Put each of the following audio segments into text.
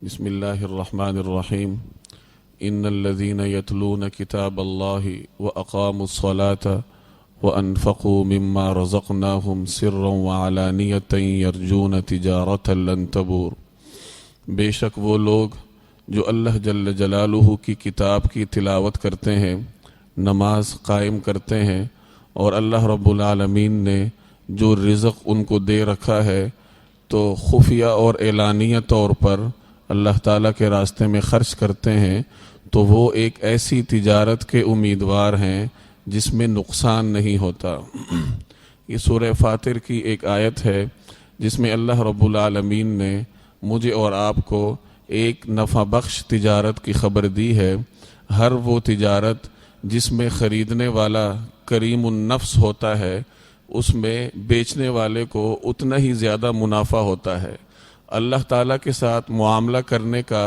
بسم الله الرحمن الرحيم إن الذين يتلون كتاب الله وأقاموا الصلاة وأنفقوا مما رزقناهم سرا وعلانية يرجون تجارة لن تبور۔ بے شک وہ لوگ جو اللہ جل جلالہ کی کتاب کی تلاوت کرتے ہیں، نماز قائم کرتے ہیں، اور اللہ رب العالمین نے جو رزق ان کو دے رکھا ہے تو خفیہ اور اعلانیہ طور پر اللہ تعالیٰ کے راستے میں خرچ کرتے ہیں، تو وہ ایک ایسی تجارت کے امیدوار ہیں جس میں نقصان نہیں ہوتا۔ یہ سورہ فاطر کی ایک آیت ہے جس میں اللہ رب العالمین نے مجھے اور آپ کو ایک نفع بخش تجارت کی خبر دی ہے۔ ہر وہ تجارت جس میں خریدنے والا کریم النفس ہوتا ہے، اس میں بیچنے والے کو اتنا ہی زیادہ منافع ہوتا ہے۔ اللہ تعالیٰ کے ساتھ معاملہ کرنے کا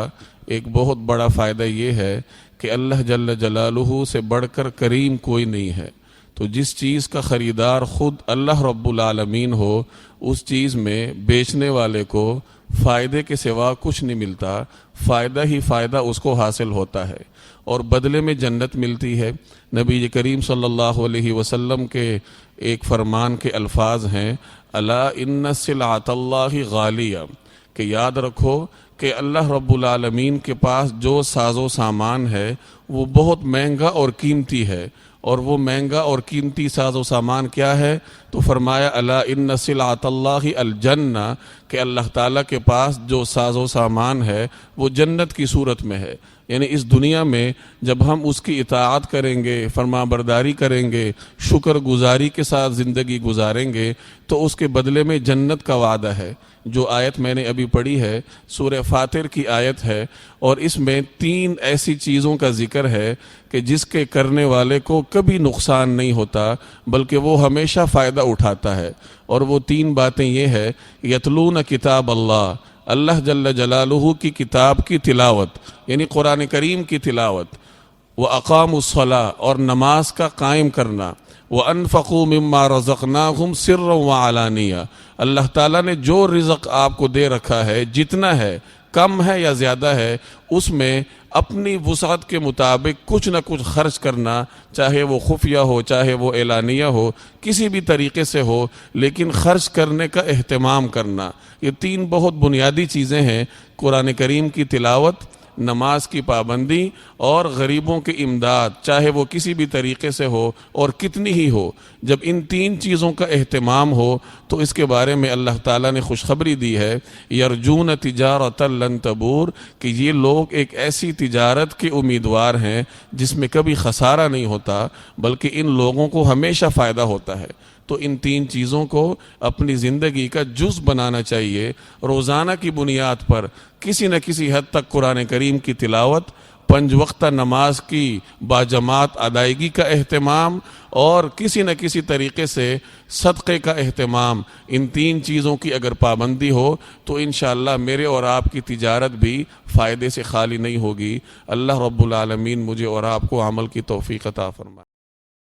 ایک بہت بڑا فائدہ یہ ہے کہ اللہ جل جلالہ سے بڑھ کر کریم کوئی نہیں ہے۔ تو جس چیز کا خریدار خود اللہ رب العالمین ہو، اس چیز میں بیچنے والے کو فائدے کے سوا کچھ نہیں ملتا، فائدہ ہی فائدہ اس کو حاصل ہوتا ہے، اور بدلے میں جنت ملتی ہے۔ نبی کریم صلی اللہ علیہ وسلم کے ایک فرمان کے الفاظ ہیں، الا ان سلعۃ اللہ غالیہ، کہ یاد رکھو کہ اللہ رب العالمین کے پاس جو ساز و سامان ہے وہ بہت مہنگا اور قیمتی ہے۔ اور وہ مہنگا اور قیمتی ساز و سامان کیا ہے؟ تو فرمایا الا ان سلعۃ اللہ الجنہ، کہ اللہ تعالیٰ کے پاس جو ساز و سامان ہے وہ جنت کی صورت میں ہے۔ یعنی اس دنیا میں جب ہم اس کی اطاعت کریں گے، فرما برداری کریں گے، شکر گزاری کے ساتھ زندگی گزاریں گے، تو اس کے بدلے میں جنت کا وعدہ ہے۔ جو آیت میں نے ابھی پڑھی ہے سورہ فاطر کی آیت ہے، اور اس میں 3 ایسی چیزوں کا ذکر ہے کہ جس کے کرنے والے کو کبھی نقصان نہیں ہوتا بلکہ وہ ہمیشہ فائدہ اٹھاتا ہے۔ اور وہ 3 باتیں یہ ہے، یتلون کتاب اللہ، اللہ جل جلالہ کی کتاب کی تلاوت، یعنی قرآن کریم کی تلاوت، وَأَقَامُوا الصَّلَاةَ، اور نماز کا قائم کرنا، وَأَنفَقُوا مِمَّا رَزَقْنَاهُمْ سِرًّا وَعَلَانِيَةً، اللہ تعالیٰ نے جو رزق آپ کو دے رکھا ہے، جتنا ہے، کم ہے یا زیادہ ہے، اس میں اپنی وسعت کے مطابق کچھ نہ کچھ خرچ کرنا، چاہے وہ خفیہ ہو، چاہے وہ اعلانیہ ہو، کسی بھی طریقے سے ہو، لیکن خرچ کرنے کا اہتمام کرنا۔ یہ 3 بہت بنیادی چیزیں ہیں، قرآن کریم کی تلاوت، نماز کی پابندی، اور غریبوں کی امداد، چاہے وہ کسی بھی طریقے سے ہو اور کتنی ہی ہو۔ جب ان 3 چیزوں کا اہتمام ہو تو اس کے بارے میں اللہ تعالیٰ نے خوشخبری دی ہے، یرجون تجارۃ لن تبور، کہ یہ لوگ ایک ایسی تجارت کے امیدوار ہیں جس میں کبھی خسارہ نہیں ہوتا بلکہ ان لوگوں کو ہمیشہ فائدہ ہوتا ہے۔ تو ان 3 چیزوں کو اپنی زندگی کا جز بنانا چاہیے۔ روزانہ کی بنیاد پر کسی نہ کسی حد تک قرآن کریم کی تلاوت، 5 وقتہ نماز کی باجماعت ادائیگی کا اہتمام، اور کسی نہ کسی طریقے سے صدقے کا اہتمام، ان 3 چیزوں کی اگر پابندی ہو تو انشاءاللہ میرے اور آپ کی تجارت بھی فائدے سے خالی نہیں ہوگی۔ اللہ رب العالمین مجھے اور آپ کو عمل کی توفیق عطا فرمائے۔